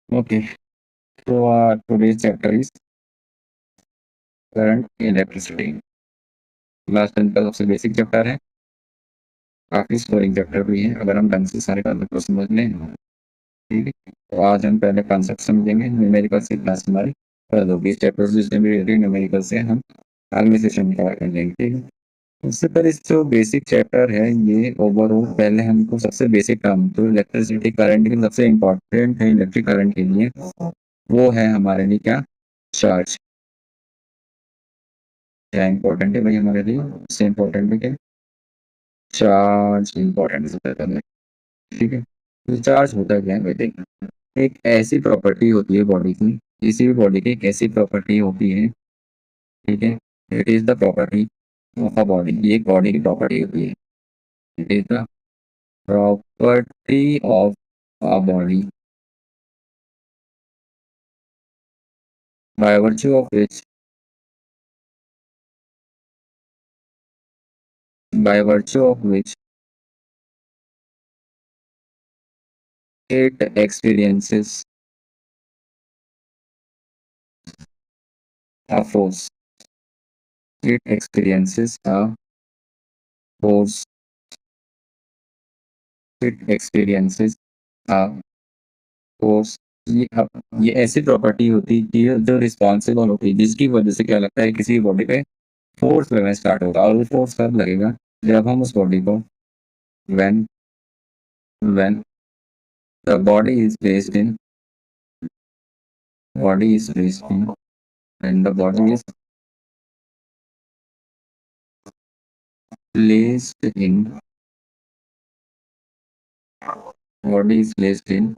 Okay, so today's chapter is current electricity. Last time का सबसे basic chapter है, काफी स्कोरिंग चैप्टर भी है अगर हम ढंग से सारे टॉपिक को समझ लें। ठीक है, तो आज हम पहले कॉन्सेप्ट समझेंगे, न्यूमेरिकल से क्लास हमारी कर दो 20 चैप्टर जितने भी रिलेटेड न्यूमेरिकल से हम आगे सेशन में कवर कर लेंगे। ठीक है, उससे पहले जो बेसिक चैप्टर है ये ओवरऑल पहले हमको सबसे बेसिक काम तो इलेक्ट्रिसिटी करंट की सबसे इम्पोर्टेंट है इलेक्ट्रिक करंट के लिए, वो है हमारे लिए क्या, चार्ज। क्या इम्पोर्टेंट है भाई हमारे लिए, सबसे इम्पोर्टेंट है क्या, चार्ज इम्पोर्टेंट है सबसे पहले। ठीक है, तो चार्ज होता क्या है भाई, देखना एक ऐसी प्रॉपर्टी होती है बॉडी की, किसी भी बॉडी की एक ऐसी प्रॉपर्टी होती है। ठीक है, it is the property of a body, ये एक बॉडी की प्रॉपर्टी होती है। It is the property of a body by virtue of which by virtue of which it experiences a force, it experiences a force, it experiences a force। ये ऐसी property होती है कि जो रिस्पॉन्सिबल होती है, जिसकी वजह से क्या लगता है किसी बॉडी पे फोर्स लगना स्टार्ट होगा। और वो फोर्स कब लगेगा, जब हम उस बॉडी को when when the body is placed in when the placed in body is placed in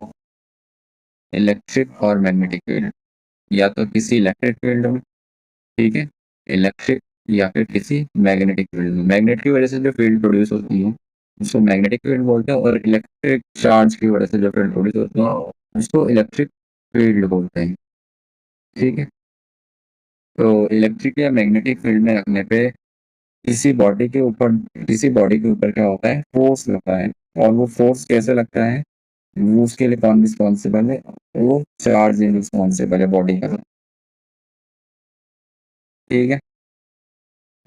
electric और मैग्नेटिक फील्ड, या तो किसी इलेक्ट्रिक फील्ड में, ठीक है, इलेक्ट्रिक, या फिर किसी मैग्नेटिक फील्ड में। मैग्नेट की वजह से जो फील्ड प्रोड्यूस होती है उसको मैग्नेटिक फील्ड बोलते हैं, और इलेक्ट्रिक चार्ज की वजह से जो फील्ड प्रोड्यूस होती है उसको इलेक्ट्रिक फील्ड बोलते हैं। ठीक है, तो इलेक्ट्रिक या मैग्नेटिक फील्ड में रखने पे किसी बॉडी के ऊपर क्या होता है, फोर्स लगता है। और वो फोर्स कैसे लगता है, वो उसके लिए कौन रिस्पॉन्सिबल है, वो चार्ज रिस्पॉन्सिबल है बॉडी का। ठीक है,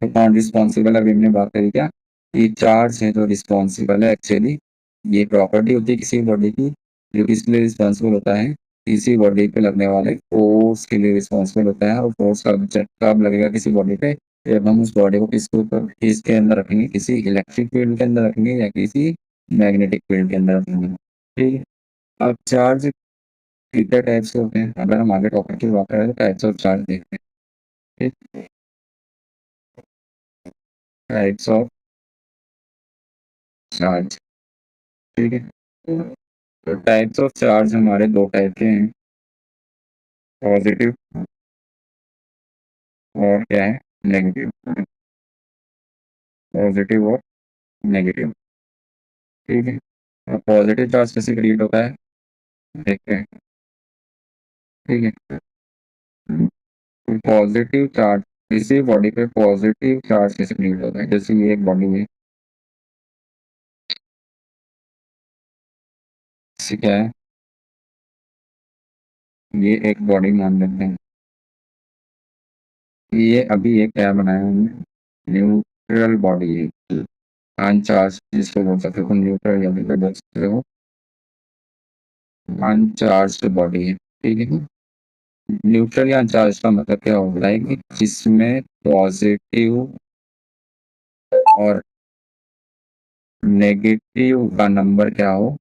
तो कौन रिस्पॉन्सिबल है, अभी हमने बात करी क्या, ये चार्ज है जो रिस्पॉन्सिबल है एक्चुअली। ये प्रॉपर्टी होती है किसी बॉडी की, जो किसके लिए रिस्पॉन्सिबल होता है, किसी बॉडी पे लगने वाले फोर्स के लिए रिस्पॉन्सिबल होता है। और फोर्स कब लगेगा किसी बॉडी पे, जब हम उस बॉडी को किसके ऊपर, किसके अंदर रखेंगे, किसी इलेक्ट्रिक फील्ड के अंदर रखेंगे या किसी मैग्नेटिक फील्ड के अंदर रखेंगे। ठीक है, अब चार्ज कितने टाइप्स के होते हैं, अगर हम आगे टॉपिक की बात करें तो टाइप्स ऑफ चार्ज देखते हैं। टाइप्स ऑफ चार्ज, ठीक है, तो टाइप्स ऑफ चार्ज हमारे दो टाइप के हैं, पॉजिटिव और क्या है, नेगेटिव। पॉजिटिव और नेगेटिव, ठीक है। अब पॉजिटिव चार्ज कैसे क्रिएट होता है देखते हैं। ठीक है, पॉजिटिव चार्ज, किसी बॉडी पे पॉजिटिव चार्ज कैसे क्रिएट होता है, जैसे ये एक बॉडी है, इससे क्या है, ये एक बॉडी मान लेते हैं। ये अभी एक क्या बनाया हमने, न्यूट्रल बॉडी है, अनचार्ज जिसको बोल सकते हो न्यूट्रल, या फिर बोल सकते हो अनचार्ज बॉडी है। ठीक है, न्यूट्रल या अनचार्ज का मतलब क्या होता है कि जिसमें पॉजिटिव और नेगेटिव का नंबर क्या हो,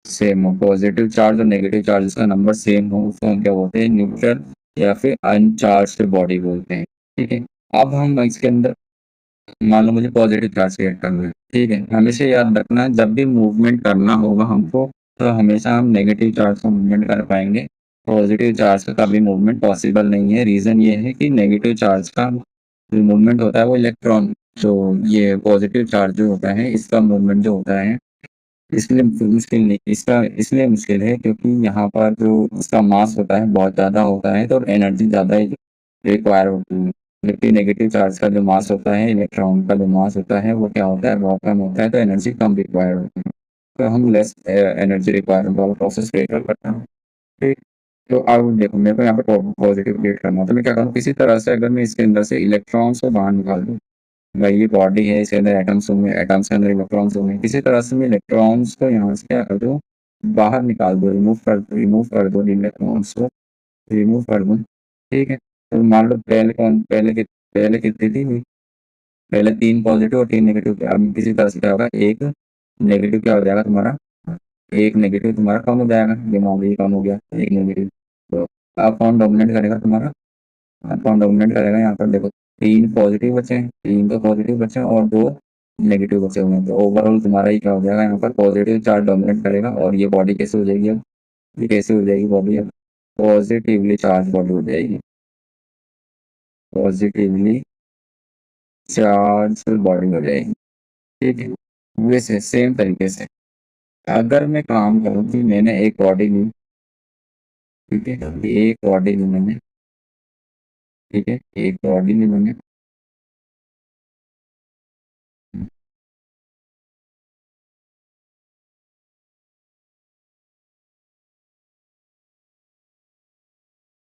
सेम हो। पॉजिटिव चार्ज और नेगेटिव चार्ज का नंबर सेम हो उसको हम क्या बोलते हैं, न्यूट्रल या फिर अनचार्ज बॉडी बोलते हैं। ठीक है, अब हम इसके अंदर मान लो मुझे पॉजिटिव चार्ज क्रिएट करना है। ठीक है, हमेशा याद रखना जब भी मूवमेंट करना होगा हमको, तो हमेशा हम नेगेटिव चार्ज का मूवमेंट कर पाएंगे, पॉजिटिव चार्ज का कभी मूवमेंट पॉसिबल नहीं है। रीजन ये है कि नेगेटिव चार्ज का जो मूवमेंट होता है वो इलेक्ट्रॉन, जो ये पॉजिटिव चार्ज जो होता है इसका मूवमेंट जो होता है, इसलिए मुश्किल नहीं, इसका इसलिए मुश्किल है क्योंकि यहाँ पर जो इसका मास होता है बहुत ज़्यादा होता है, तो एनर्जी ज़्यादा रिक्वायर होती है। जबकि नेगेटिव चार्ज का जो मास होता है, इलेक्ट्रॉन का जो मास होता है वो क्या होता है, बहुत कम होता है, तो एनर्जी कम रिक्वायर होती है, तो हम लेस एनर्जी रिक्वायरमेंट वाला प्रोसेस प्रेफर करते हैं। ठीक। तो अब देखो मेरे को यहाँ पे पॉजिटिव क्रिएट करना है, तो मैं क्या करूँ, किसी तरह से अगर मैं इसके अंदर से इलेक्ट्रॉन्स को बाहर निकाल दूँ, भाई ये बॉडी है, इसके अंदर एटम्स होंगे, एटम्स के अंदर इलेक्ट्रॉन्स होंगे, किसी तरह से मैं इलेक्ट्रॉन्स को यहाँ से क्या कर दूँ, बाहर निकाल दूँ, रिमूव कर दूँ इलेक्ट्रॉन्स को, रिमूव कर दूँ। ठीक है, तो मान लो पहले कितनी थी, पहले 3 पॉजिटिव और 3 नेगेटिव थे। अब किसी तरह से क्या होगा, एक नेगेटिव क्या हो जाएगा तुम्हारा, एक नेगेटिव तुम्हारा कम हो जाएगा, ये मान लो ये कम हो गया एक नेगेटिव। तो अब कौन डोमिनेट करेगा तुम्हारा, अब कौन डोमिनेट करेगा, यहाँ पर देखो 3 पॉजिटिव बचे हैं, 3 तो पॉजिटिव बचे हैं और 2 नेगेटिव बचे हुए हैं। तो ओवरऑल तुम्हारा ही क्या हो जाएगा, यहाँ पर पॉजिटिव चार्ज डोमिनेट करेगा और ये बॉडी कैसे हो जाएगी, अब ये कैसे हो जाएगी बॉडी, अब पॉजिटिवली चार्ज बॉडी हो जाएगी, पॉजिटिवली चार्ज बॉडी हो जाएगी। ठीक है, वैसे सेम तरीके से अगर मैं काम करूँ कि मैंने एक बॉडी ली, ठीक है, एक बॉडी ली मैंने, ठीक है, एक बॉडी ली मैंने,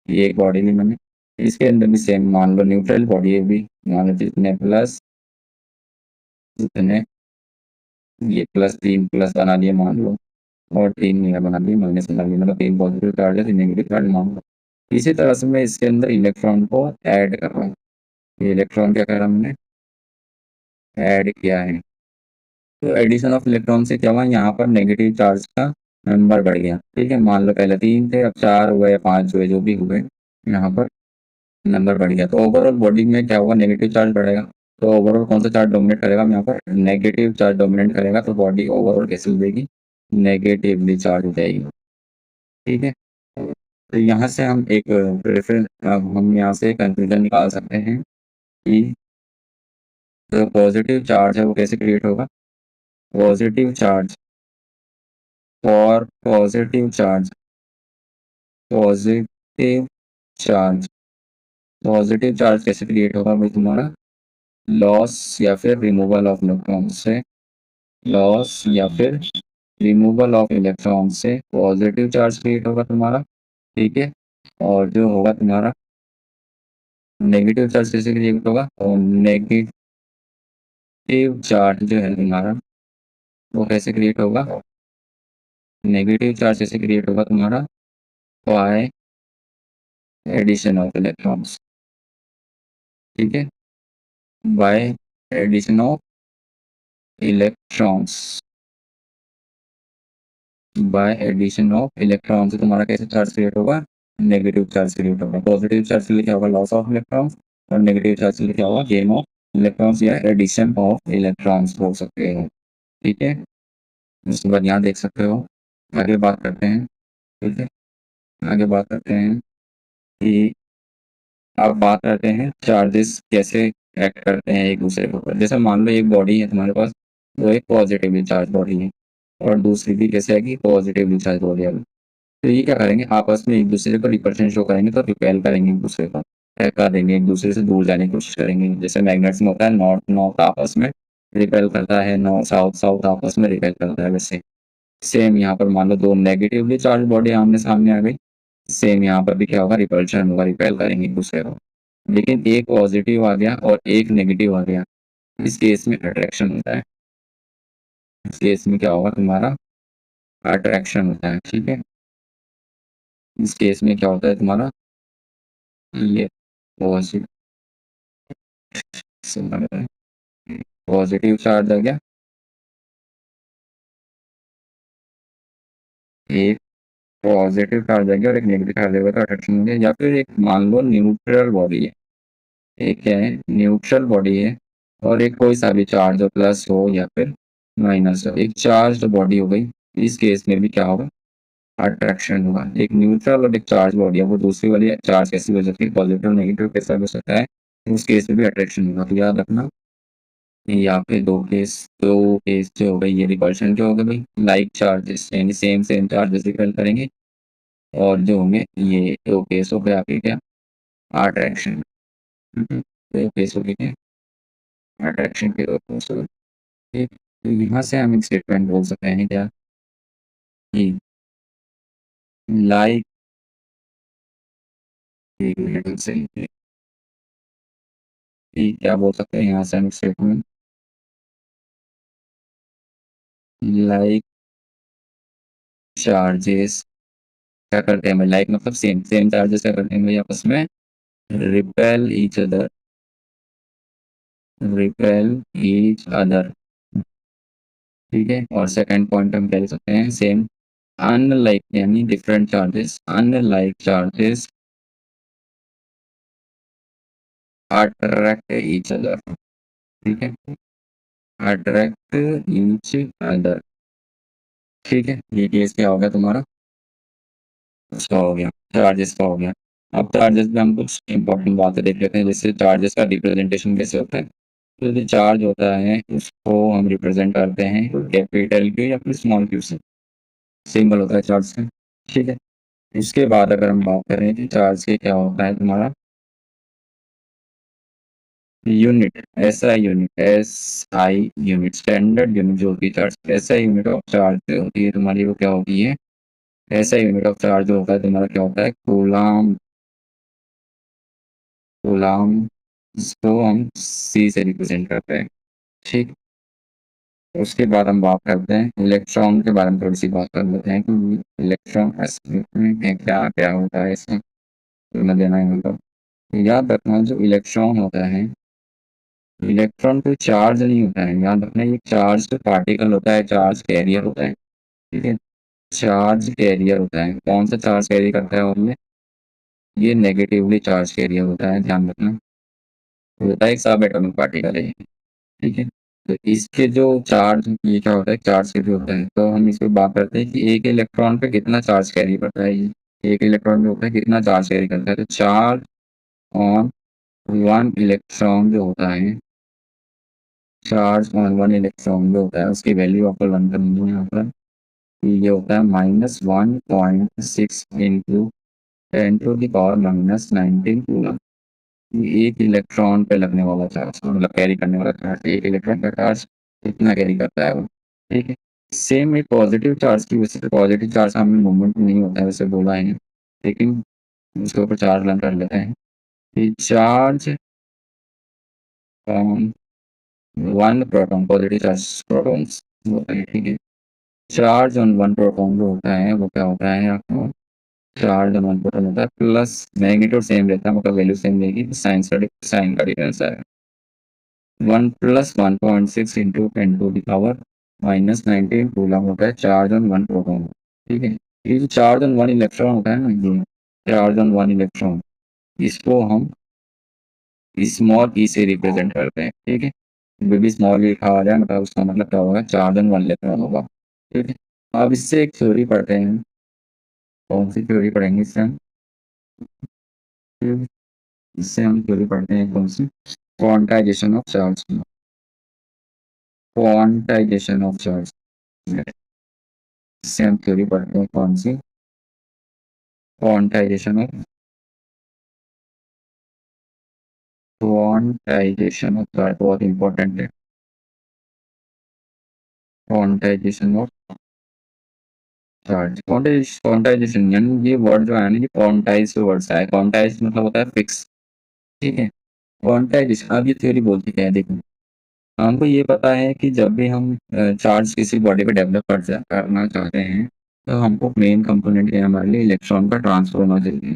ये एक बॉडी ली मैंने, इसके अंदर भी सेम मान लो न्यूट्रल बॉडी है भी, मान लो जितने प्लस, जितने ये +3 प्लस बना दिए मान लो, और 3 ये बना दिए माइनस बना दिए, मतलब 3 पॉजिटिव चार्ज है, 3 नेगेटिव चार्ज मान लो। इसी तरह से मैं इसके अंदर इलेक्ट्रॉन को ऐड कर रहा हूँ, ये इलेक्ट्रॉन क्या करा मैंने, ऐड किया है। तो एडिशन ऑफ इलेक्ट्रॉन से क्या हुआ, यहाँ पर नेगेटिव चार्ज का नंबर बढ़ गया। ठीक है, मान लो पहले 3 थे, अब 4 हुए, 5 हुए, जो भी हुए, यहाँ पर नंबर बढ़ गया। तो ओवरऑल बॉडी में क्या होगा, नेगेटिव चार्ज बढ़ेगा। तो ओवरऑल कौन सा चार्ज डोमिनेट करेगा, यहाँ पर नेगेटिव चार्ज डोमिनेट करेगा, तो बॉडी ओवरऑल कैसे हो जाएगी, नेगेटिवली चार्ज हो जाएगी। ठीक है, तो यहाँ से हम एक रेफरेंस, हम यहाँ से कंक्लूजन निकाल सकते हैं कि जो पॉजिटिव चार्ज है वो कैसे क्रिएट होगा, positive charge, for positive charge, positive charge, positive charge कैसे क्रिएट होगा भाई तुम्हारा, लॉस या फिर रिमूवल ऑफ इलेक्ट्रॉन से, लॉस या फिर रिमूवल ऑफ इलेक्ट्रॉन से पॉजिटिव चार्ज क्रिएट होगा तुम्हारा। ठीक है, और जो होगा तुम्हारा नेगेटिव चार्ज कैसे क्रिएट होगा, और नेगेटिव चार्ज जो है तुम्हारा वो कैसे क्रिएट होगा, नेगेटिव चार्ज कैसे क्रिएट होगा तुम्हारा, बाय एडिशन ऑफ इलेक्ट्रॉन्स। ठीक है, by addition of electrons, by addition of electron से तुम्हारा कैसे चार्ज क्रिएट होगा, नेगेटिव चार्ज क्रिएट होगा। पॉजिटिव चार्ज से लिखा होगा लॉस ऑफ इलेक्ट्रॉन्स, और नेगेटिव चार्ज से लिखा होगा गेन ऑफ इलेक्ट्रॉन्स या एडिशन ऑफ इलेक्ट्रॉन्स बोल सकते हो। ठीक है, उसके बाद यहाँ देख सकते हो, आगे बात करते हैं। ठीक है, आगे बात करते हैं कि अब बात करते हैं चार्जेस कैसे एक्ट करते हैं एक दूसरे के ऊपर। जैसे मान लो एक बॉडी है तुम्हारे पास, वो एक पॉजिटिवली चार्ज बॉडी है, और दूसरी भी कैसे है कि पॉजिटिवली चार्ज बॉडी है। तो ये क्या करेंगे, आपस में एक दूसरे को रिपल्शन शो करेंगे, तो रिपेल करेंगे एक दूसरे को, टक्कर देंगे, एक दूसरे से दूर जाने की कोशिश करेंगे। जैसे मैग्नेट्स में होता है, नॉर्थ नॉर्थ आपस में रिपेल करता है, नॉर्थ साउथ साउथ आपस में रिपेल करता है, वैसे सेम यहाँ पर मान लो दो नेगेटिवली चार्ज बॉडी आमने सामने आ गई, सेम यहाँ पर भी क्या होगा, रिपल्शन होगा, रिपेल करेंगे एक दूसरे को। लेकिन एक पॉजिटिव आ गया और एक नेगेटिव आ गया, इस केस में अट्रैक्शन होता है, इस केस में क्या होगा तुम्हारा, अट्रैक्शन होता है। ठीक है, इस केस में क्या होता है तुम्हारा, ये पॉजिटिव, पॉजिटिव चार्ज आ गया, एक पॉजिटिव चार्ज आ गया और एक नेगेटिव चार्ज आ गया, तो अट्रैक्शन हो गया। या फिर एक मान लो न्यूट्रल बॉडी है, एक क्या है, न्यूट्रल बॉडी है, और एक कोई सा भी चार्ज हो, प्लस हो या फिर माइनस हो, एक चार्ज बॉडी हो गई। इस केस में भी क्या होगा, अट्रैक्शन होगा। एक न्यूट्रल और एक चार्ज बॉडी है, वो दूसरी वाली चार्ज कैसी हो सकती है, पॉजिटिव नेगेटिव कैसा हो सकता है, उस केस में भी अट्रैक्शन होगा। तो याद रखना, यहाँ पे दो केस जो हो गई, ये रिपल्शन जो हो गए भाई, लाइक चार्जेस यानी सेम सेम चार्जेस रिपेल करेंगे, और जो होंगे ये दो केस हो गए आपके क्या, अट्रैक्शन। दो केस हो गए अट्रैक्शन के, दो केस हो गए। ठीक, तो यहाँ से हम एक स्टेटमेंट बोल सकते हैं क्या, कि लाइक एक मिनट से क्या बोल सकते हैं यहाँ से हम स्टेटमेंट लाइक चार्जेस क्या करते हैं भाई, लाइक मतलब सेम सेम चार्जेस क्या करते हैं भाई आपस में, repel each other, repel each other, ठीक है। और सेकंड पॉइंट हम कह सकते हैं सेम, अनलाइक यानी different charges, unlike charges attract each other, ठीक है, अट्रैक्ट ईच अदर, ठीक है। ये केस क्या हो गया तुम्हारा, उसका हो गया, चार्जेस का हो गया। अब चार्जेस में हम कुछ इंपॉर्टेंट बातें देख लेते हैं, जैसे चार्जेस का रिप्रेजेंटेशन कैसे होता है। तो जो चार्ज होता है उसको हम रिप्रेजेंट करते हैं कैपिटल क्यू या फिर स्मॉल क्यू से, सिंबल होता है चार्ज का, ठीक है। इसके बाद अगर हम बात करें कि चार्ज के क्या होता है तुम्हारा unit, SI unit, SI unit standard unit जो होती है charge, SI unit of charge होती है तुम्हारी, वो क्या होती है, एसआई यूनिट ऑफ चार्ज जो होता है तुम्हारा क्या होता है, कूलाम, कूलाम, इसको हम सी से रिप्रेजेंट करते हैं, ठीक। उसके बाद हम बात करते हैं इलेक्ट्रॉन के बारे में, थोड़ी सी बात कर लेते हैं कि इलेक्ट्रॉन में क्या क्या होता है इसमें, तुम्हें देना है मतलब याद रखना, जो इलेक्ट्रॉन होता है, इलेक्ट्रॉन कोई चार्ज नहीं होता है, याद रखना, ये चार्ज पार्टिकल होता है, चार्ज कैरियर होता है, ठीक है, चार्ज कैरियर होता है। कौन सा चार्ज कैरी करता है, और ये नेगेटिवली चार्ज कैरियर होता है, ध्यान रखना, होता है एक सब एटॉमिक पार्टिकल है, ठीक है। तो इसके जो चार्ज, ये क्या होता है, चार्ज कैरी होता है, तो हम इस पर बात करते हैं कि एक इलेक्ट्रॉन पे कितना चार्ज कैरी करता है, ये एक इलेक्ट्रॉन जो होता है कितना चार्ज कैरी करता है, तो चार्ज ऑन वन इलेक्ट्रॉन जो होता है, चार्ज ऑन वन इलेक्ट्रॉन जो होता है उसकी वैल्यू आपको वन करनी है यहाँ पर, ये होता है -1.6 इंटू 10⁻⁻19 कूलम, एक इलेक्ट्रॉन पे लगने वाला चार्ज, मतलब कैरी करने वाला चार्ज, एक इलेक्ट्रॉन का चार्ज कितना कैरी करता है वो, ठीक है। सेम एक पॉजिटिव चार्ज की वजह से, पॉजिटिव चार्ज हमें मूवमेंट नहीं होता है वैसे बोला है, लेकिन उसके ऊपर चार्ज लर्न कर लेते हैं कि charge on one proton, positive charge protons होता है, ठीक है। चार्ज ऑन वन प्रोटॉन जो होता है वो क्या होता है आपको, चार्ज ऑन वन प्रोटॉन होता है प्लस मैग्नीट्यूड सेम रहता है, मतलब वैल्यू सेम रहेगी, साइन का डिफरेंस है, 1 + 1.6 इंटू 10⁻⁻19 कूलम होता है चार्ज ऑन वन प्रोटॉन, ठीक है। ये जो चार्ज ऑन वन इलेक्ट्रॉन होता है ना, ये चार्ज ऑन वन इलेक्ट्रॉन, इसको हम स्मॉल ई से रिप्रेजेंट करते हैं, ठीक है। बेबी स्मॉल लिखा आ जाए मतलब उसका मतलब क्या होगा, चार्ज ऑन वन इलेक्ट्रॉन होगा, ठीक है। अब इससे एक थ्योरी पढ़ते हैं, कौन सी थ्योरी पढ़ेंगे इससे हम, इससे हम थ्योरी पढ़ते हैं कौन सी, quantisation of charge, quantisation of charge, इससे हम थ्योरी पढ़ते हैं कौन सी, quantisation of, quantisation of charge बहुत इंपॉर्टेंट है, क्वांटाइजेशन ऑफ चार्ज, क्वांटाइजेशन यानी ये वर्ड जो है ना, ये क्वांटाइज वर्ड से है, क्वांटाइज मतलब होता है फिक्स, ठीक है। क्वांटाइजेशन, अब ये थ्योरी बोलती क्या है, देखो हमको ये पता है कि जब भी हम चार्ज किसी बॉडी पे डेवलप करना चाहते हैं, तो हमको मेन कंपोनेंट क्या है हमारे लिए, इलेक्ट्रॉन का ट्रांसफर होना चाहिए,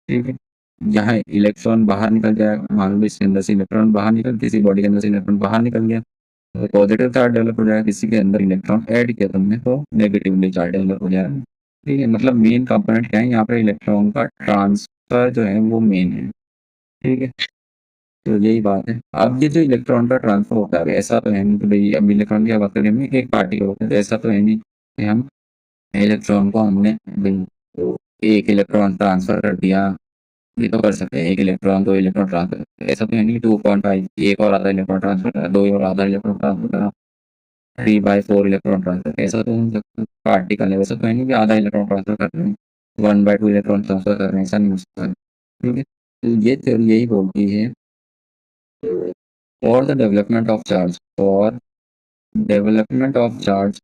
ठीक है। यहाँ इलेक्ट्रॉन बाहर निकल जाएगा, मान लो इसके अंदर से इलेक्ट्रॉन बाहर निकल, किसी बॉडी के अंदर से इलेक्ट्रॉन बाहर निकल गया तो पॉजिटिव चार्ज डेवलप हो जाएगा, किसी के अंदर इलेक्ट्रॉन ऐड किया तुमने तो नेगेटिवली चार्ज डेवलप हो जाएगा, ठीक है। मतलब मेन कंपोनेंट क्या है यहाँ पे, इलेक्ट्रॉन का ट्रांसफर जो है वो मेन है, ठीक है। तो यही बात है। अब ये जो इलेक्ट्रॉन का ट्रांसफर होता है, ऐसा तो है नहीं कि भाई अब इलेक्ट्रॉन की बात करें हम, एक पार्टिकल होता है, तो ऐसा तो है नहीं कि हम इलेक्ट्रॉन को हमने एक इलेक्ट्रॉन ट्रांसफर कर दिया, ये तो कर सकते हैं, एक इलेक्ट्रॉन दो इलेक्ट्रॉन ट्रांसफर, ऐसा तो है नहीं 2.5 एक और आधा इलेक्ट्रॉन ट्रांसफर करा, दो और आधा इलेक्ट्रॉन ट्रांसफर करा, 3/4 इलेक्ट्रॉन ट्रांसफर, ऐसा तो पार्टिकल है, वैसा तो है नहीं कि आधा इलेक्ट्रॉन ट्रांसफर कर रहे हैं, 1/2 इलेक्ट्रॉन ट्रांसफर कर रहे हैं, ऐसा नहीं हो सकता, ठीक है। तो ये थ्योरी यही बोलती है, for the development of charge, for development of charge,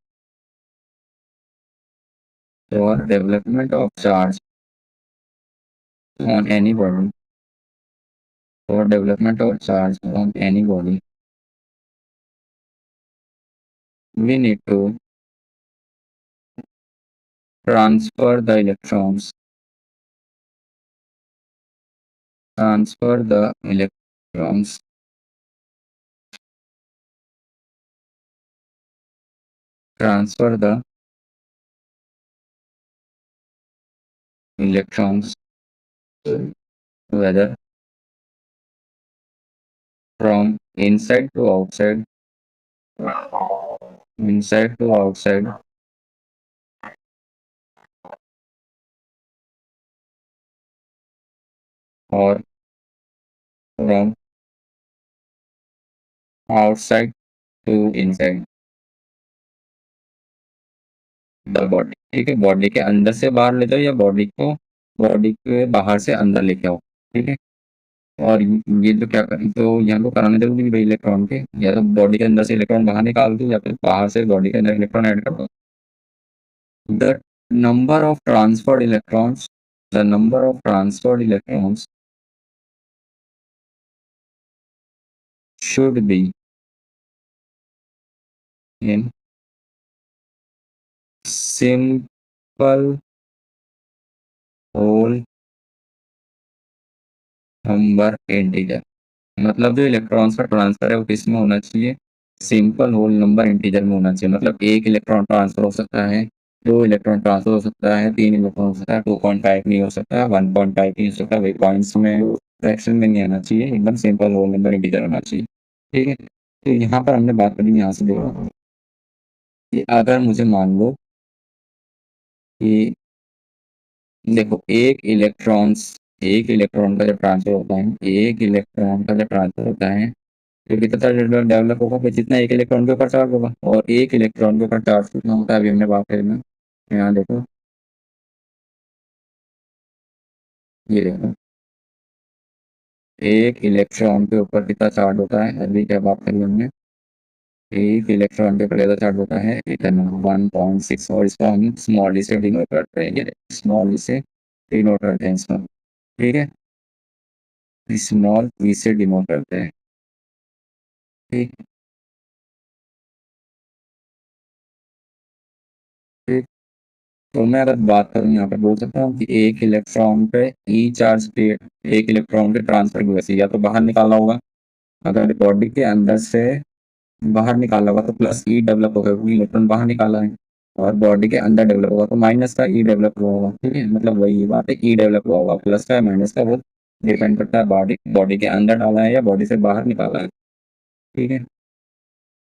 for development of charge on any body. For development of charge on any body, we need to transfer the electrons, transfer the electrons, transfer the electrons, whether from inside to outside, or from outside to inside the body. ठीक है, body के अंदर से बाहर ले जाओ या body के बाहर से अंदर लेके आओ। ठीक है, और ये जो क्या करें, तो यहाँ को कराना जरूरी नहीं भाई इलेक्ट्रॉन के, या तो बॉडी के अंदर से इलेक्ट्रॉन बाहर निकाल दो या फिर बाहर से बॉडी के अंदर इलेक्ट्रॉन ऐड कर दो। The number of transferred electrons the number of transferred electrons should be in simple whole number integer। मतलब जो इलेक्ट्रॉन्स का ट्रांसफर है वो किस में होना चाहिए, सिंपल होल नंबर इंटीजर में होना चाहिए। मतलब एक इलेक्ट्रॉन ट्रांसफर हो सकता है, 2 इलेक्ट्रॉन ट्रांसफर हो सकता है, 3 इलेक्ट्रॉन हो सकता है, 2.5 नहीं हो सकता, 1.5 नहीं हो सकता, वही पॉइंट्स में फ्रैक्शन में नहीं आना चाहिए, एकदम सिंपल होल नंबर इंटीजर होना चाहिए। ठीक है, तो यहाँ पर हमने बात करी, यहाँ से देखो कि अगर मुझे मान लो कि देखो एक इलेक्ट्रॉन का जब ट्रांसफर होता है, एक इलेक्ट्रॉन का जब ट्रांसफर होता है तो कितना चार्ज डेवलप होगा, फिर जितना एक इलेक्ट्रॉन के ऊपर चार्ज होगा, और एक इलेक्ट्रॉन के ऊपर चार्ज कितना होता है अभी हमने बात करी ना। यहाँ देखो, ये देखो एक इलेक्ट्रॉन के ऊपर कितना चार्ज होता है, अभी क्या बात करी हमने, एक इलेक्ट्रॉन के ऊपर कितना चार्ज होता है इतना 1.6, और इसको हम स्मॉल ई से डिनोट करते हैं, स्मॉल ई से डिनोट करते हैं इसको। ठीक है, स्मॉल ई से डिनोट करते हैं। ठीक ठीक, तो मैं अगर बात करूँ यहाँ पे बोल सकता हूँ कि एक इलेक्ट्रॉन पे ई चार्ज क्रिएट, एक इलेक्ट्रॉन के ट्रांसफर की वजह से या तो बाहर निकाला होगा, अगर बॉडी के अंदर से बाहर निकाला होगा तो प्लस ई डेवलप होगा क्योंकि इलेक्ट्रॉन बाहर निकाला है, और बॉडी के अंदर डेवलप होगा तो माइनस का ई डेवलप हुआ होगा। ठीक है, मतलब वही बात है, ई डेवलप हुआ होगा, प्लस का माइनस का वो डिपेंड करता है बॉडी बॉडी के अंदर डाला है या बॉडी से बाहर निकाला है। ठीक है,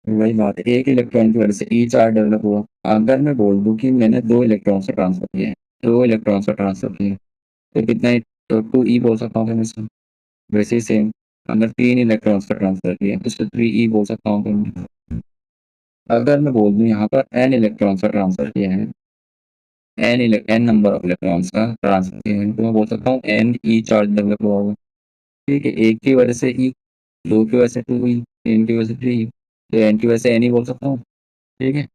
वही बात है, एक इलेक्ट्रॉन की वजह से ई चार्ज डेवलप हुआ। अगर मैं बोल दूं कि मैंने 2 इलेक्ट्रॉन से ट्रांसफर किए, 2 इलेक्ट्रॉन से ट्रांसफर किए, तो कितना ही, तो 2 ई बोल सकता हूँ मैं इसमें। वैसे ही सेम, अगर 3 इलेक्ट्रॉन्स का ट्रांसफर किए तो 3 ई बोल सकता हूँ मैं। अगर मैं बोल दूं यहाँ पर एन इलेक्ट्रॉन्स का ट्रांसफर किया है, एन नंबर ऑफ इलेक्ट्रॉन्स का ट्रांसफर किया है, तो मैं बोल सकता हूँ एन ई चार्ज डेवलप हुआ होगा। ठीक है, एक की वजह से ई, 2 की वजह से 2 ई, 3 की वजह से 3 ई, तो एन की वजह से एन ही बोल सकता हूँ। ठीक है,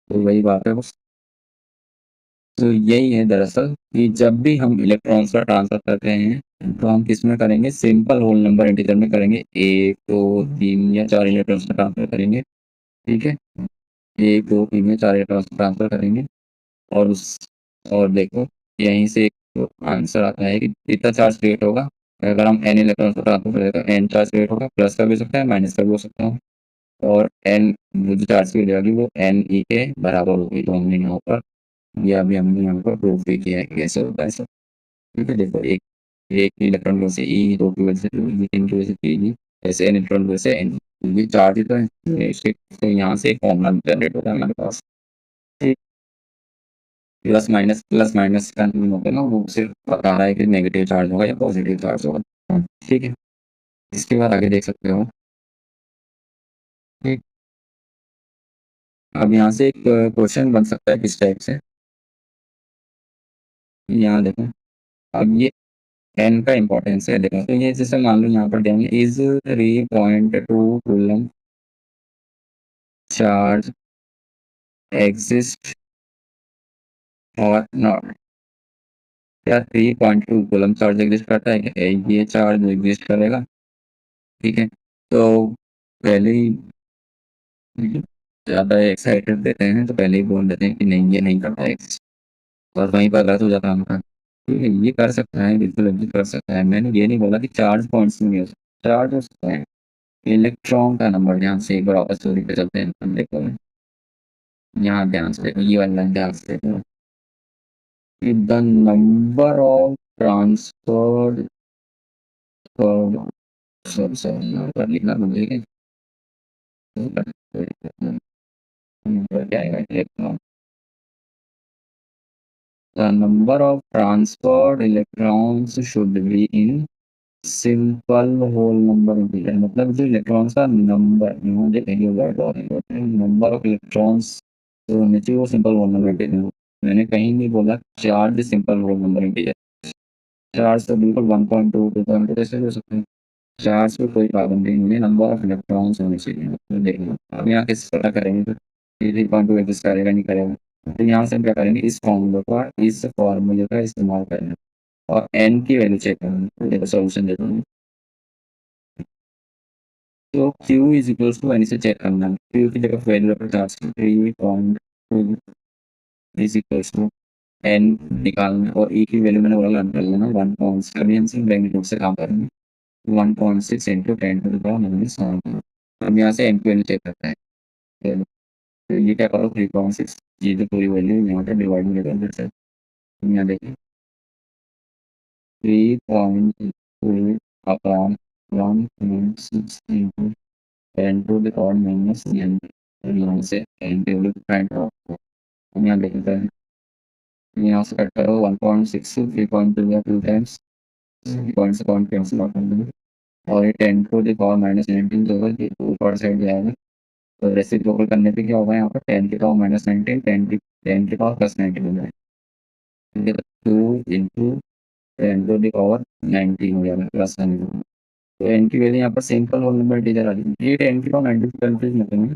तो वही बात है बस। तो यही है दरअसल कि जब भी हम इलेक्ट्रॉन्स का ट्रांसफर करते हैं तो हम किस में करेंगे, सिंपल होल नंबर इंटीजर में करेंगे, 1 2 3 या 4 इलेक्ट्रॉन्स का ट्रांसफर करेंगे। ठीक है, 1 2 3 या 4 इलेक्ट्रॉन्स का ट्रांसफर करेंगे, और उस और देखो यहीं से एक आंसर आता है कि कितना चार्ज क्रिएट होगा। अगर हम एन इलेक्ट्रॉन्स का ट्रांसफर करें तो एन चार्ज क्रिएट होगा, प्लस का भी हो सकता है माइनस का भी हो सकता है, और एन जो चार्ज की जाएगी वो एन ई के बराबर होगी। तो हमने यहाँ पर, या अभी हमने यहाँ पर प्रूफ भी किया है कि कैसे होता है सब। ठीक है, देखो एक एक इलेक्ट्रॉन की वजह से ई, 2 की वजह से 2 ई, 3 की वजह से 3 ई, ऐसे एन इलेक्ट्रॉन की वजह से एन, ये चार्ज ही तो है। इसके तो यहाँ से एक फॉर्मूला जनरेट होता है हमारे पास। ठीक, प्लस माइनस का नहीं होता ना, वो सिर्फ बता रहा है कि नेगेटिव चार्ज होगा या पॉजिटिव चार्ज होगा। ठीक है, इसके बाद आगे देख सकते हो। ठीक, अब यहाँ से एक क्वेश्चन बन सकता है किस टाइप से, यहाँ देखो, अब ये एन का इम्पोर्टेंस है देखो, तो ये जैसे मान लो यहाँ पर देंगे इज 3.2 कूलम चार्ज एग्जिस्ट और नॉट। क्या 3.2 कूलम चार्ज एग्जिस्ट करता है क्या? ये चार्ज एग्जिस्ट करेगा। ठीक है, तो पहले ही ज़्यादा एक्साइटेड देते हैं तो पहले ही बोल देते हैं कि नहीं ये नहीं करता है, और वहीं पर गलत हो जाता है उनका। ठीक है, ये कर सकता है, बिल्कुल एग्जिस्ट कर सकता है। मैंने ये नहीं बोला कि चार्ज पॉइंट्स नहीं हो सकते, चार्ज हो सकते हैं। इलेक्ट्रॉन का नंबर, ध्यान से एक बार वापस स्टोरी पे चलते हैं, हम देखो यहाँ ध्यान से देखो, ये वाला ध्यान से देखो। The number of transferred, sorry sorry यहाँ पर लिखना भूल गए, क्या आएगा electron, the number of transferred electrons should be in simple whole number integer, मतलब जो इलेक्ट्रॉन्स का नंबर, यहाँ देखेंगे नंबर ऑफ इलेक्ट्रॉन्स जो होने चाहिए वो सिंपल होल नंबर इंटीजर। मैंने कहीं नहीं बोला charge simple whole number integer, charge तो बिल्कुल 1.2 2.2 ऐसे हो सकते हैं। चार्ज पे कोई पाबंदी नहीं है, नंबर ऑफ इलेक्ट्रॉन्स होने चाहिए। तो देखना अब यहाँ किस पता करेंगे तो 3.2 एग्जिस्ट करेगा नहीं करेगा, तो यहाँ से हम क्या करेंगे, इस फॉर्मूले का, इस फॉर्मूले का इस्तेमाल करेंगे और एन की वैल्यू चेक करेंगे। देखो सॉल्यूशन देता हूँ, तो Q is equals to N से चेक करना है। Q की जगह वैल्यू रखो 3.2 इज इक्वल्स टू एन निकालना, और E की वैल्यू मैंने बोला लर्न कर लेना 1. अभी हम सिर्फ मैग्नीट्यूड से काम करेंगे, 1.6 इंटू 10⁻⁻⁷। हम यहाँ से एन की वैल्यू चेक करते हैं। तो ये क्या करो 3.6, ये जो पूरी वैल्यू यहाँ पे डिवाइड में कर देते हैं। यहाँ देखिए 3.2 अपॉन 1.6 इंटू 10⁻⁻n, यहाँ से n की वैल्यू फाइंड आउट। हम यहाँ देखते हैं, यहाँ से कट करो 1.6 3.2 या 2 टाइम्स, पॉइंट से पॉइंट कैंसिल आउट कर देंगे, और ये 10⁻⁻19 जो है ये ऊपर साइड जाएगा। तो रेसिप्रोकल करने पे क्या होगा, यहाँ पर 10⁻⁻19 10⁻+19 हो जाएगा। ठीक है, तो 2 × 10⁻19 हो जाएगा प्लस 19। तो एन की वैल्यू यहाँ पर सिंपल होल नंबर इंटीजर आ जाएगी। ये 10⁻90 से कंफ्यूज मत होना,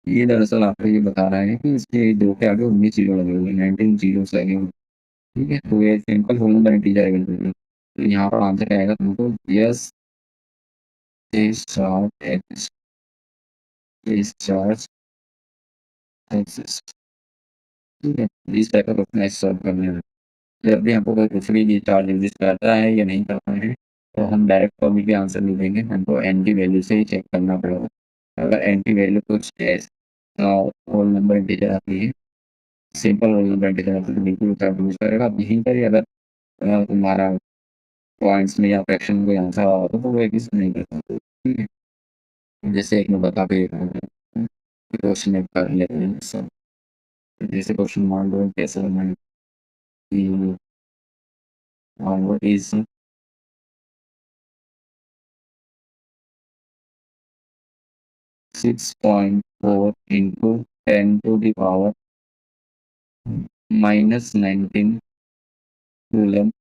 ये दरअसल आपको ये बता रहा है कि इसके 2 के आगे 19 जीरो लगे हुए हैं, 19 जीरोस लगे हुए हैं। ठीक है, तो ये सिंपल होल नंबर इंटीजर है बिल्कुल। तो यहाँ पर आंसर आएगा तुमको yes this charge exist, this charge exist. ठीक है, इस टाइप का क्वेश्चन ऐसे सॉल्व करने हैं। जब भी हमको कोई पूछ भी कि चार्ज एग्जिस्ट करता है या नहीं करता है, तो हम डायरेक्ट कभी भी आंसर नहीं देंगे, हमको एन की वैल्यू से ही चेक करना पड़ेगा। अगर एन की वैल्यू कुछ होल नंबर इंटीजर आती है, सिंपल होल नंबर इंटीजर आती है, तो बिल्कुल उसका यूज करेगा। यहीं पर ही अगर तुम्हारा पॉइंट्स में या फ्रैक्शन में कोई आंसर आ रहा तो वो एग्जिस्ट नहीं करता। ठीक है, जैसे एक मैं बता के क्वेश्चन एक कर लेते हैं सब। जैसे क्वेश्चन मान लो कैसे बनाए कि what is 6.4 into 10⁻⁻19 कूलम।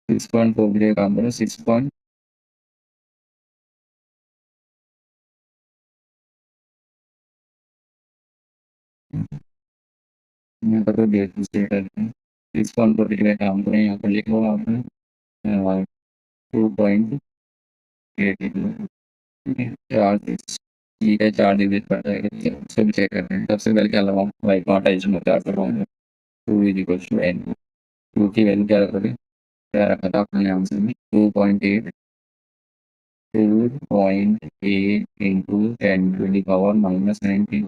6.4 के लिए काम करो, 6 पॉइंट यहाँ पर तो डेट स्टेट है, 6.4 के लिए काम करें, यहाँ पर लिखो आपने 2.8। ठीक है, ठीक है, 4 डिजिट पड़ जाएगा। उसको भी चेक करते हैं। सबसे पहले क्या लगाऊँ, भाई क्वांटाइजेशन में 4 लगाऊंगा, 2 इज इक्वल टू n। 2 की वैल्यू क्या रखोगे, क्या रखा था आपने आंसर में 2.8, 2.8 इंटू 10⁻⁻19।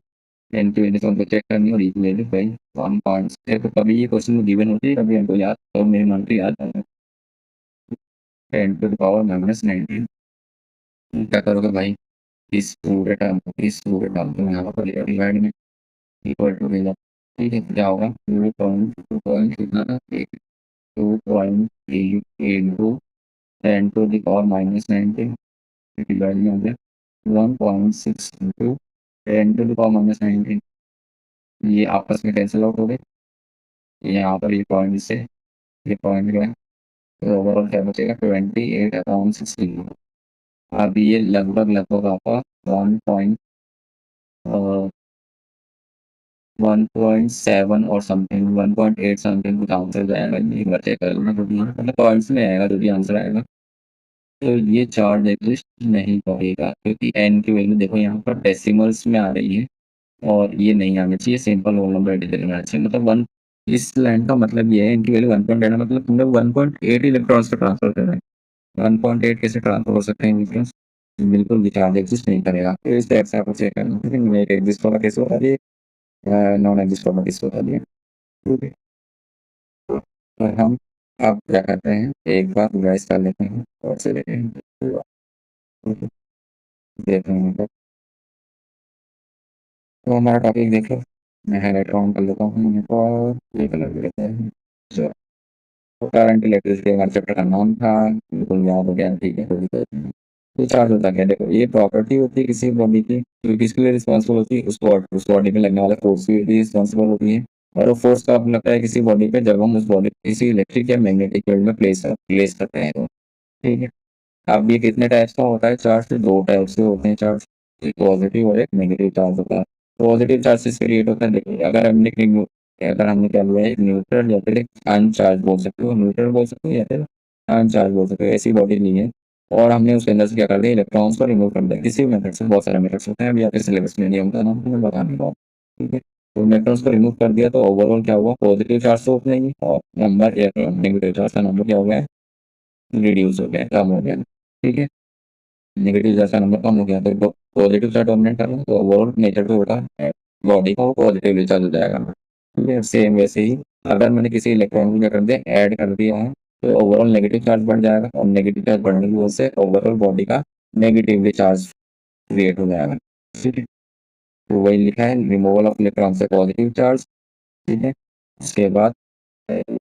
10 की वैल्यू तो हमको चेक करनी है, और ई की वैल्यू भाई 1. तो कभी ये क्वेश्चन गिवन होती है, कभी हमको याद, तो मेरे मन को याद आता है 10⁻⁻19। क्या करोगे भाई, इस पूरे टर्म को यहाँ पर डिवाइड में इक्वल टू देगा। ठीक है, क्या होगा 2 पॉइंट कितना था, 2.8 इंटू 10⁻⁻19 डिवाइड में हो गया 1.6 इंटू 10⁻⁻19। ये आपस में कैंसिल आउट हो गए, यहाँ पर ये पॉइंट से ये पॉइंट गया, तो ओवरऑल क्या बचेगा 28/16। अब ये लगभग लगभग आपका 1. 1.7 और समथिंग 1.8 समथिंग कुछ आंसर जाएगा, एक बार चेक कर लेना, मतलब पॉइंट्स में आएगा जो भी आंसर आएगा। तो ये चार्ज एग्जिस्ट नहीं करेगा क्योंकि एन की वैल्यू देखो यहाँ पर डेसिमल्स में आ रही है और ये नहीं आना चाहिए, सिंपल होल नंबर डिजिट में आना चाहिए। मतलब वन, इस लाइन का मतलब ये है इनकी वैल्यू 1.8 मतलब तुमने 1.8 इलेक्ट्रॉन्स का ट्रांसफर कर रहे हैं। 1.8 कैसे ट्रांसफर हो सकते हैं इलेक्ट्रॉन्स? बिल्कुल भी चार्ज एग्जिस्ट नहीं करेगा। तो इस टाइप से आपको चेक करना है। मैं एक एग्जिस्ट वाला केस बता दिए, नॉन एग्जिस्ट वाला केस बता दिया। ठीक है, तो हम अब क्या करते हैं, एक बार रिवाइज कर लेते हैं और से देखते हैं। देखते हैं तो हमारा टॉपिक देख लो, मैं हाईलाइट ऑन कर लेता हूँ और ये कलर लेते हैं। जो करंट इलेक्ट्रिसिटी हमारे चैप्टर का नाम था, बिल्कुल याद हो गया, ठीक है। कोई दिक्कत नहीं। तो चार्ज होता क्या, देखो ये प्रॉपर्टी होती है किसी बॉडी की जो किसके लिए रिस्पॉन्सिबल होती है, उस बॉडी में लगने वाले फोर्स की रिस्पॉन्सिबल होती है। और वो फोर्स कब लगता है किसी बॉडी पे, जब हम उस बॉडी किसी इलेक्ट्रिक या मैग्नेटिक फील्ड में प्लेस करते हैं तो। ठीक है, अब ये कितने टाइप्स का होता है चार्ज? दो टाइप से होते हैं चार्ज, एक पॉजिटिव और एक नेगेटिव चार्ज होता है। पॉजिटिव चार्ज से क्रिएट होता है, देखिए अगर हमने क्या लिया है, एक न्यूट्रल या फिर एक अनचार्ज बोल सकते हो, न्यूट्रल बोल सकते हो या फिर अनचार्ज बोल सकते हो, ऐसी बॉडी ली है और हमने उसके अंदर से क्या कर दिया, इलेक्ट्रॉन्स को रिमूव कर दिया किसी भी मेथड से। बहुत सारे मेथड्स होते हैं, अभी आपके सिलेबस में नहीं होता ना, मैं बता नहीं रहा हूँ। ठीक है, तो इलेक्ट्रॉन्स को रिमूव कर दिया तो ओवरऑल क्या हुआ, पॉजिटिव चार्ज तो उतना ही और नंबर नेगेटिव चार्ज का नंबर क्या हो गया, रिड्यूस हो गया, कम हो गया। ठीक है, नेगेटिव चार्ज का नंबर कम हो गया तो पॉजिटिव चार्ज डोमिनेट कर रहा है, तो ओवरऑल नेचर पे बेटा बॉडी का वो पॉजिटिव चार्ज हो जाएगा। ठीक है, सेम वैसे ही अगर मैंने किसी इलेक्ट्रॉन को क्या कर दिया, ऐड कर दिया है, तो ओवरऑल नेगेटिव चार्ज बढ़ जाएगा और नेगेटिव चार्ज बढ़ने की वजह से ओवरऑल बॉडी का नेगेटिवली चार्ज क्रिएट हो जाएगा। ठीक है, तो वही लिखा है, रिमूवल ऑफ इलेक्ट्रॉन से पॉजिटिव चार्ज। ठीक है, उसके बाद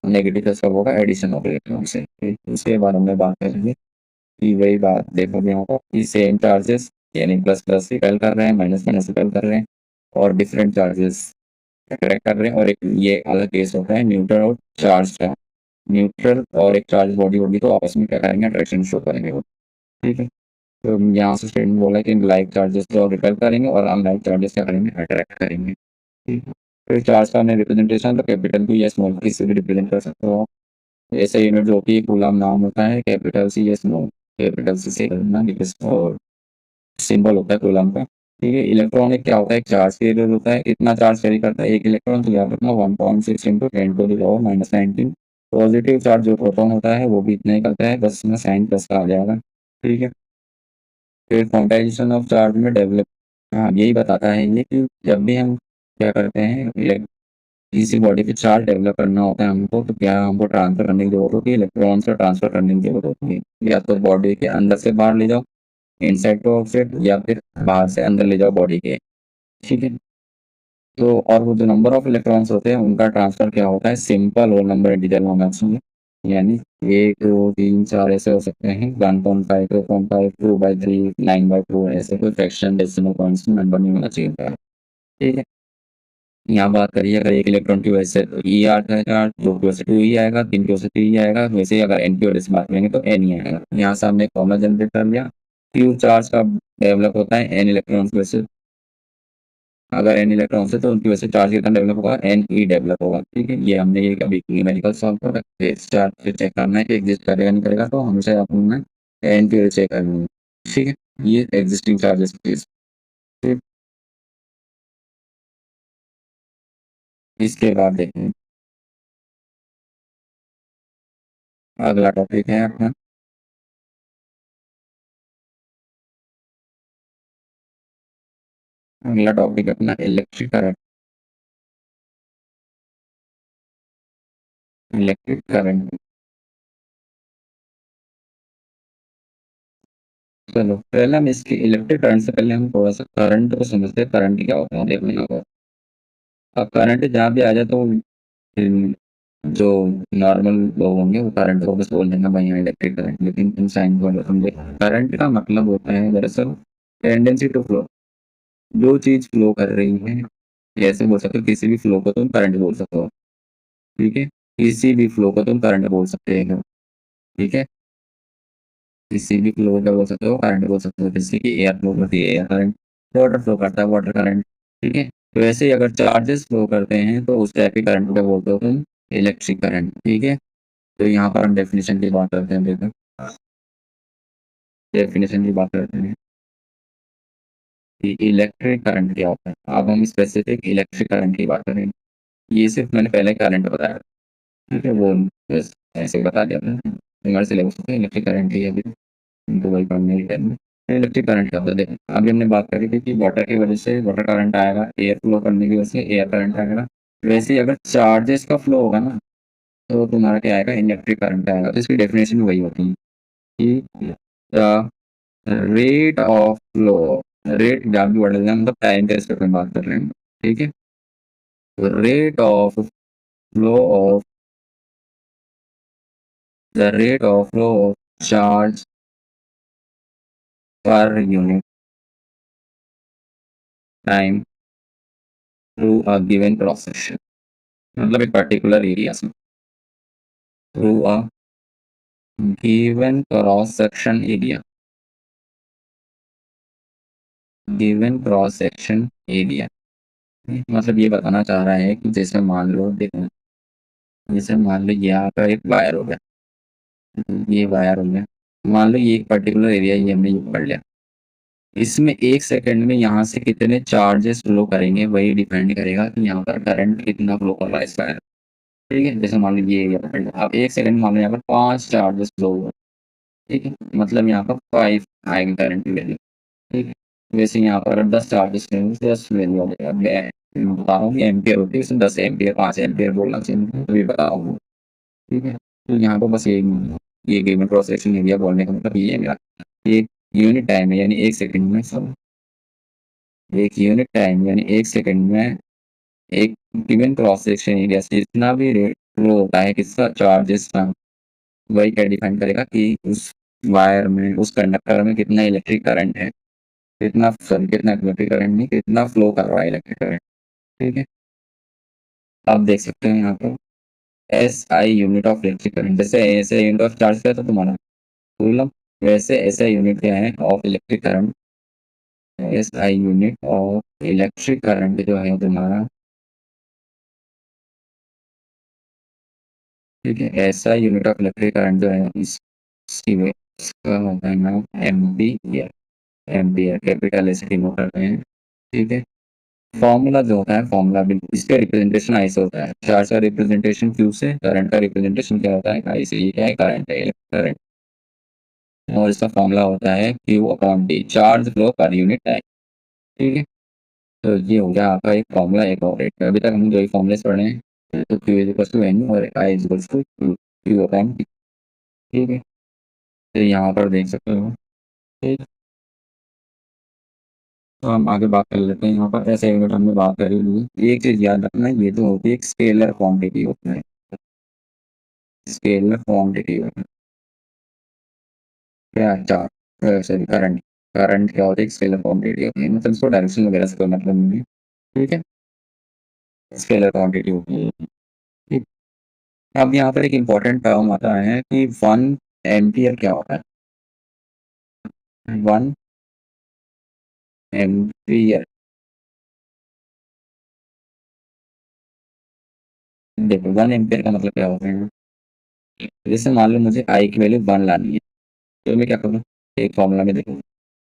नेगेटिव चार्ज कब होगा, एडिशन ऑफ इलेक्ट्रॉन से। उसके बाद हमने बात करेंगे कि वही बात देखोगे यहाँ पर कि सेम चार्जेस यानी प्लस प्लस रिपेल कर रहे हैं, माइनस माइनस रिपेल कर रहे हैं और डिफरेंट चार्जेस अट्रैक्ट कर रहे हैं। और एक ये अलग केस होता है न्यूट्रल और चार्ज का। न्यूट्रल और एक चार्ज बॉडी होगी तो आपस में क्या करेंगे, अट्रैक्शन शो करेंगे वो। ठीक है, तो यहाँ से स्टेटमेंट बोला है कि लाइक चार्जेस जो रिपेल करेंगे और अनलाइक चार्जेस क्या करेंगे, अट्रैक्ट करेंगे। ठीक है, तो चार्ज का हमने रिप्रेजेंटेशन तो कैपिटल को या स्मॉल की से भी रिप्रेजेंट कर सकते हो। ऐसे यूनिट जो होती है कूलम नाम होता है, कैपिटल सी या स्मॉल, कैपिटल सी से करना और सिंबल होता है कूलम का। ठीक है, इलेक्ट्रॉन एक क्या होता है, एक चार्ज कैरियर होता है, इतना चार्ज कैरी करता है एक इलेक्ट्रॉन, तो याद रखना 1.6 इंटू 10⁻⁻19। पॉजिटिव चार्ज जो प्रोटॉन होता है वो भी इतना ही करता है, बस में साइन प्लस का आ जाएगा। ठीक है, फिर क्वांटाइजेशन ऑफ चार्ज में डेवलप, हाँ यही बताता है ये कि जब भी हम क्या करते हैं, किसी बॉडी पे चार्ज डेवलप करना होता है हमको, तो क्या हमको ट्रांसफर करने की जरूरत होती है, इलेक्ट्रॉन से ट्रांसफर करने की जरूरत होती है। या तो बॉडी के अंदर से बाहर ले जाओ, इनसाइड टू आउटसाइड, या फिर बाहर से अंदर ले जाओ बॉडी के। ठीक है, तो और वो जो नंबर ऑफ इलेक्ट्रॉन्स होते हैं उनका ट्रांसफर क्या होता है, सिंपल होल नंबर इंटीजर में होना चाहिए। यानी 1 2 3 4 ऐसे हो सकते हैं, 1.5 2.5 2/3 9/2, ऐसे कोई फ्रैक्शन डेसिमल पॉइंट्स में नंबर नहीं होना चाहिए। ठीक है, यहाँ बात करिए अगर एक इलेक्ट्रॉन की वजह से ई आता है चार्ज, दो की वजह से 2 ई आएगा, 3 की वजह से 3 ई आएगा, वैसे ही अगर एन की वजह से बात करेंगे तो एन ही आएगा। यहाँ से हमने फॉर्मूला जनरेट कर लिया। क्यू चार्ज का डेवलप होता है एन इलेक्ट्रॉन की वजह से, अगर एन इलेक्ट्रॉन से तो उनकी वजह से चार्ज कितना डेवलप होगा, एन ई डेवलप होगा। ठीक है, ये हमने ये अभी न्यूमेरिकल सॉल्व कर रखा है। चार्ज फिर चेक करना है कि एग्जिस्ट करेगा नहीं करेगा, तो हमेशा अपने एन की वजह चेक करनी है। ठीक है, ये एग्जिस्टिंग चार्जेस केस। इसके बाद देखें, अगला टॉपिक है अपना, अगला टॉपिक अपना इलेक्ट्रिक करंट। इलेक्ट्रिक करंट, चलो पहले हम इसकी इलेक्ट्रिक करंट से पहले हम थोड़ा सा करंट को समझते हैं, करंट क्या होता है देख लेना होगा। अब करंट जहाँ भी आ जाए तो जो नॉर्मल लोग होंगे वो करंट को बस बोल देंगे भाई यहाँ इलेक्ट्रिक करंट, लेकिन तुम साइंस वाले समझे, करंट का मतलब होता है दरअसल टेंडेंसी टू फ्लो, जो चीज फ्लो कर रही है। जैसे बोल सकते हो किसी भी फ्लो को तुम करंट बोल सकते हो। ठीक है, किसी भी फ्लो को तुम करंट बोल सकते हो। ठीक है, किसी भी फ्लो का बोल सकते हो, करंट बोल सकते हो, जैसे कि एयर फ्लो करती है एयर करंट, वाटर फ्लो करता है वाटर करंट। ठीक है, तो वैसे ही अगर चार्जेस फ्लो करते हैं तो उस टाइप के करंट को बोलते हो तुम इलेक्ट्रिक करंट। ठीक है, तो यहाँ पर हम डेफिनेशन की बात करते हैं। देखो डेफिनेशन की बात करते हैं कि इलेक्ट्रिक करंट क्या होता है। अब हम स्पेसिफिक इलेक्ट्रिक करंट की बात करें। ये सिर्फ मैंने पहले करंट बताया, ठीक है, वो बस ऐसे बता दिया था। हमारे सिलेबस में इलेक्ट्रिक करंट ही है अभी, तो वही पढ़ने की करनी। इलेक्ट्रिक करंट क्या होता है, देखो अभी हमने बात करी थी कि वाटर की वजह से वाटर करंट आएगा, एयर फ्लो करने की वजह से एयर करंट आएगा। वैसे ही अगर चार्जेस का फ्लो होगा ना तो तुम्हारा क्या आएगा, इलेक्ट्रिक करंट आएगा। तो इसकी डेफिनेशन वही होती है कि the rate of flow, rate जहाँ भी बढ़ जाए मतलब टाइम के रिस्पेक्ट में बात कर रहे हैं, ठीक है। Rate of flow of the rate of flow of charge per unit time through a given cross section, मतलब एक पर्टिकुलर एरिया से through a given cross section area, given cross section area. मतलब ये बताना चाह रहा है कि जैसे मान लो, देखो जैसे मान लो ये आपका एक वायर हो गया, ये वायर हो गया, मान लो ये एक पर्टिकुलर एरिया ये हमने ये पढ़ लिया। इसमें 1 सेकंड में यहाँ से कितने चार्जेस फ्लो करेंगे वही डिपेंड करेगा कि यहाँ पर करंट कितना फ्लो कर रहा है इसका। ठीक है, जैसे मान लीजिए ये एरिया पढ़ लिया, अब 1 सेकंड में मान लो यहाँ पर 5 चार्जेस फ्लो हुए। ठीक है, मतलब यहाँ पर 5 आएगी करंट की वैल्यू। ठीक है, वैसे यहाँ पर अगर 10 चार्जेस लेंगे तो 10 वैल्यू आ जाएगा। मैं बता रहा हूँ कि एम्पियर होती है, उसमें 10 एम्पियर 5 एम्पियर बोलना चाहिए, तो ये बताओ। ठीक है, तो यहाँ पर बस ये गिवन क्रॉस सेक्शन एरिया बोलने का मतलब ये है मेरा, एक यूनिट टाइम है यानी 1 सेकंड में सब, एक यूनिट टाइम यानी 1 सेकंड में एक गिवन क्रॉस सेक्शन एरिया से जितना भी रेट फ्लो होता है किसका, चार्जेस का, वही क्या डिफाइन करेगा कि उस वायर में, उस कंडक्टर में कितना इलेक्ट्रिक करंट है, कितना सॉरी कितना इलेक्ट्रिक करंट नहीं, कितना फ्लो कर रहा है इलेक्ट्रिक करंट। ठीक है, आप देख सकते हैं यहाँ पर S I unit of electric current, जैसे ऐसे यूनिट ऑफ चार्ज क्या था तुम्हारा कूलम, वैसे ऐसा यूनिट क्या है of electric current, S I unit of electric current जो है तुम्हारा, ठीक है, ऐसा यूनिट ऑफ इलेक्ट्रिक करंट जो है इसकी इसका होता है नाम एम्पीयर, एम्पीयर कैपिटल ऐसे डिनोट करते हैं। ठीक है, फॉर्मूला जो होता है, फॉर्मूला भी इसका रिप्रेजेंटेशन आई से होता है, चार्ज का रिप्रेजेंटेशन क्यू से, करंट का रिप्रेजेंटेशन क्या होता है आई से। ये क्या है, करंट है, करंट, और इसका फॉर्मूला होता है Q upon D, charge flow per unit time. ठीक है, तो ये हो गया आपका एक फॉर्मूला, एक और एक। अभी तक हम दो ही फॉर्मूले पढ़े हैं, तो q is equal to n और I is equal to q upon t. ठीक है, तो यहाँ पर देख सकते हो। ठीक, तो हम आगे बात कर लेते हैं। यहाँ पर ऐसे यूनिट हमने बात करी हुई, एक चीज याद रखना, ये तो होती है एक स्केलर क्वांटिटी होता है, स्केलर क्वांटिटी होता है क्या, चार्ज सॉरी करंट, करंट क्या होता है, एक स्केलर क्वांटिटी होती है, मतलब इसको डायरेक्शन वगैरह से कोई मतलब नहीं है। ठीक है, स्केलर क्वांटिटी होती है। ठीक, अब यहाँ पर एक इम्पोर्टेंट टर्म आता है कि 1 एम्पियर क्या होता है, 1 एम्पियर। देखो 1 एम्पियर का मतलब क्या होता है, जैसे मान लो मुझे आई की वैल्यू 1 लानी है, तो मैं क्या करूँ, एक फॉर्मूला में देखो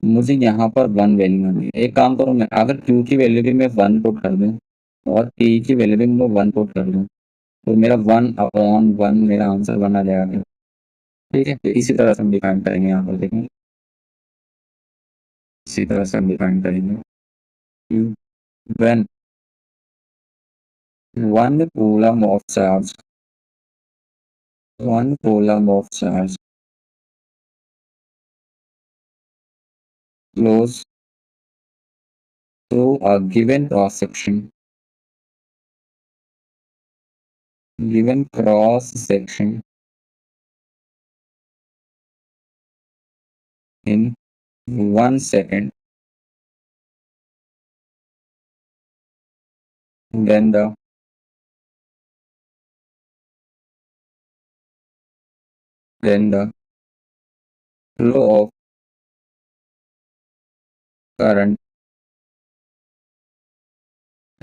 मुझे यहाँ पर 1 वैल्यू आनी है। एक काम करूँ मैं, अगर क्यू की वैल्यू भी मैं 1 पुट कर दूँ और टी की वैल्यू भी मैं 1 पुट कर दूँ, तो मेरा 1 अपॉन 1 मेरा आंसर 1 आ जाएगा। ठीक है, तो इसी तरह से हम डिफाइन करेंगे यहाँ पर, देखें इसी तरह से हम डिफाइन करेंगे Q when 1 coulomb of charge, 1 coulomb of charge flows through a given cross section, given cross section in 1 second, then the flow of current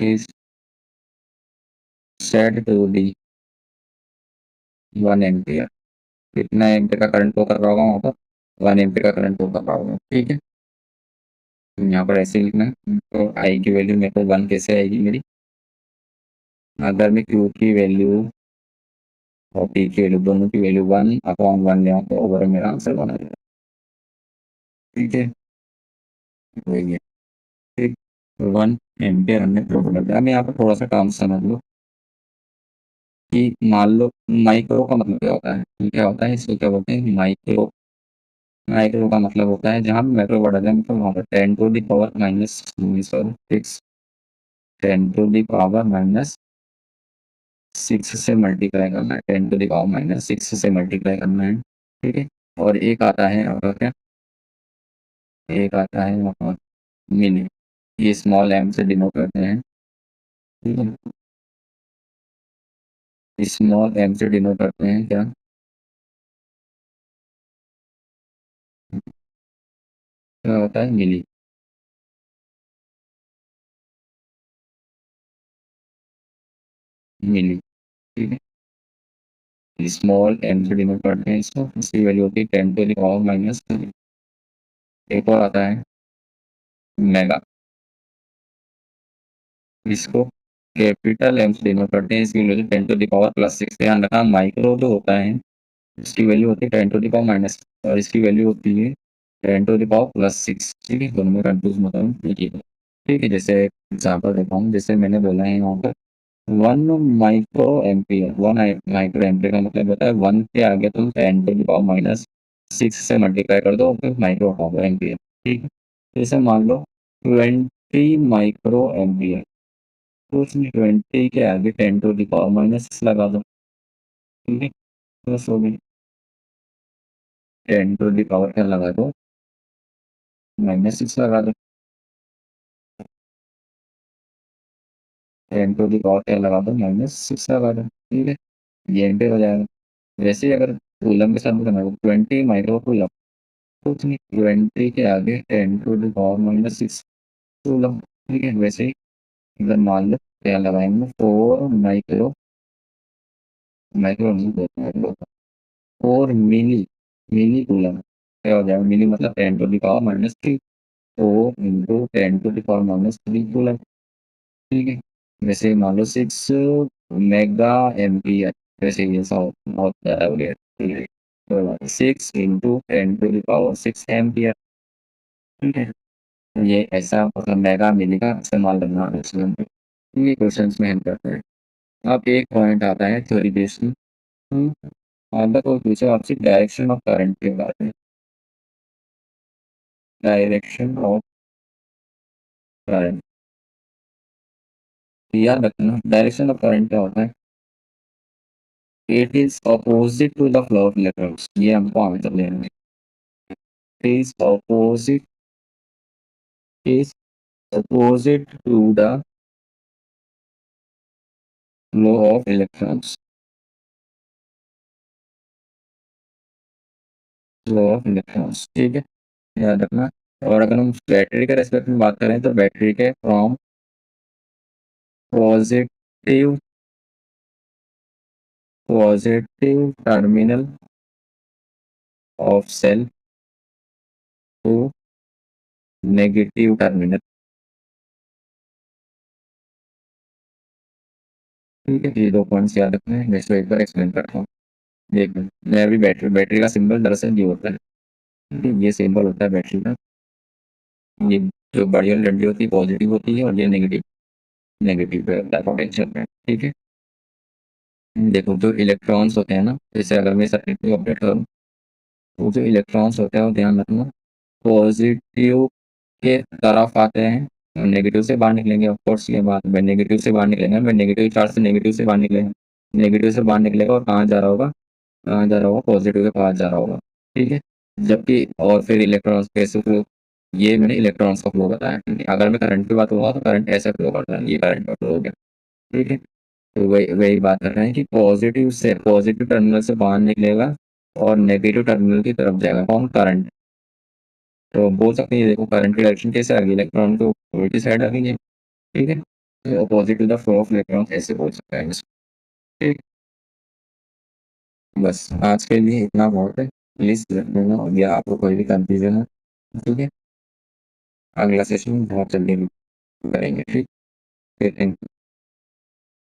is set to the 1 ampere. कितना एम्पियर का current flow कर रहा होगा वहाँ पर? 1 ampere का current flow कर रहा होगा। ठीक है, तो यहाँ पर ऐसे लिखना है। तो आई की वैल्यू मेरे को 1 कैसे आएगी मेरी? अगर मैं क्यू की वैल्यू और टी की वैल्यू दोनों की वैल्यू 1/1 ले तो ओवर मेरा आंसर बना जाएगा। ठीक है, वही है। ठीक, 1 एम्पियर हमने प्रूव कर दिया। मैं यहाँ पर थोड़ा सा काम समझ लो कि मान लो माइक्रो का मतलब क्या होता है? क्या होता है इसको क्या बोलते हैं? माइक्रो। माइक्रो का मतलब होता है जहाँ माइक्रो बढ़ा जाए मतलब वहाँ पर 10⁻⁻6 से मल्टीप्लाई करना है। 10⁻⁻6 से मल्टीप्लाई करना है। ठीक है, और एक आता है आपका क्या? एक आता है आपका मिली। ये स्मॉल एम से डिनोट करते हैं। ठीक है, स्मॉल एम से डिनोट करते हैं क्या? क्या होता है? मिली। मिली। ठीक है, स्मॉल एम से डिनोट करते हैं इसको। इसकी वैल्यू होती है 10⁻⁻3। एक और आता है मेगा। इसको कैपिटल एम से डिनोट करते हैं। इसकी वैल्यू 10⁻+6। ध्यान रखना, माइक्रो जो होता है इसकी वैल्यू होती है 10⁻⁻, और इसकी वैल्यू होती है 10⁻+6। ठीक है, दोनों में कंफ्यूज मत हो। ठीक है, जैसे एग्जाम्पल देता हूँ। जैसे मैंने बोला है यहाँ पर 1 माइक्रो एम्पियर। 1 माइक्रो एम्पियर का मतलब होता है 1 के आगे तुम 10⁻6 से मल्टीप्लाई कर दो, फिर माइक्रो होगा एम्पियर। ठीक है, जैसे मान लो 20 माइक्रो एम्पियर, तो उसमें 20 के आगे 10⁻6 लगा दो। ठीक है, तो बस हो गई। 10 क्या लगा दो? -6 लगा दो। 10 क्या लगा दो? -6 लगा दो। ठीक है, ये एम्पियर हो जाएगा। वैसे ही अगर कूलम के साथ भी करना हो, 20 माइक्रो कूलम, कुछ नहीं, 20 के आगे 10⁻6 कूलम। ठीक है, वैसे ही अगर मान लो क्या लगाएंगे 4 माइक्रो, माइक्रो नहीं बोलते हैं, 4 मिली, मिली कूलम। क्या हो जाएगा? मिली मतलब 10⁻3। 4 × 10⁻3 कूलम। ठीक है, वैसे मान लो 6 मेगा एम्पियर। वैसे ये सब होता है वगैरह। ठीक है, तो 6 × 10⁻6 एम्पियर। ठीक है, ये ऐसा मतलब मेगा मिली का इस्तेमाल करना क्वेश्चन में। ये क्वेश्चन में हेल्प करता है। अब एक पॉइंट आता है थ्योरी बेस्ड में। अगर कोई पूछे आपसे डायरेक्शन ऑफ करंट के बारे में, डायरेक्शन ऑफ करंट, याद रखना डायरेक्शन ऑफ करंट क्या होता है? It is opposite to the flow of electrons. ये हमको आंसर लेना है। is opposite is opposite to the flow of electrons, flow of electrons। ठीक है, याद रखना। और अगर हम बैटरी के रेस्पेक्ट में बात करें तो बैटरी के from positive positive terminal of cell to negative terminal. ठीक है, ये 2 पॉइंट्स याद रखना है। मैं इसको एक बार एक्सप्लेन करता हूँ। देखो, मैं अभी बैटरी का सिंबल दरअसल ये होता है। ठीक है, ये सिंबल होता है बैटरी का। ये जो बड़ी वाली डंडी होती है पॉजिटिव होती है, और ये नेगेटिव, नेगेटिव पे होता है पोटेंशियल में। ठीक है, देखो जो इलेक्ट्रॉन्स होते हैं ना, जैसे अगर मैं सर्किट को अपडेट करूँ, तो जो इलेक्ट्रॉन्स होते हैं वो ध्यान रखना पॉजिटिव के तरफ आते हैं और नेगेटिव से बाहर निकलेंगे। ऑफ कोर्स ये बात, मैं नेगेटिव से बाहर निकलेंगे, मैं नेगेटिव चार्ज से नेगेटिव से बाहर निकलेंगे, नेगेटिव से बाहर निकलेगा और कहाँ जा रहा होगा? कहाँ जा रहा होगा? पॉजिटिव के पास जा रहा होगा। ठीक है, जबकि और फिर इलेक्ट्रॉन्स कैसे फ्लो, ये मैंने इलेक्ट्रॉन्स का फ्लो बताया। ठीक है, अगर मैं करंट की बात हुआ तो करंट ऐसे फ्लो करता है, ये करंट का फ्लो हो गया। ठीक है, तो वही वही बात कर रहे हैं कि पॉजिटिव से, पॉजिटिव टर्मिनल से बाहर निकलेगा और नेगेटिव टर्मिनल की तरफ जाएगा कौन? करंट। तो बोल सकते हैं ये देखो करंट की डायरेक्शन कैसे आ गई? इलेक्ट्रॉन तो उल्टी साइड आ गई है। ठीक है, opposite to the flow of electrons ऐसे बोल सकते हैं इसको। ठीक, बस आज के लिए इतना बहुत है। प्लीज लेट मी नो या आपको कोई भी कंफ्यूजन है, ठीक है? अगला सेशन बहुत जल्दी करेंगे, ठीक है? Thank you.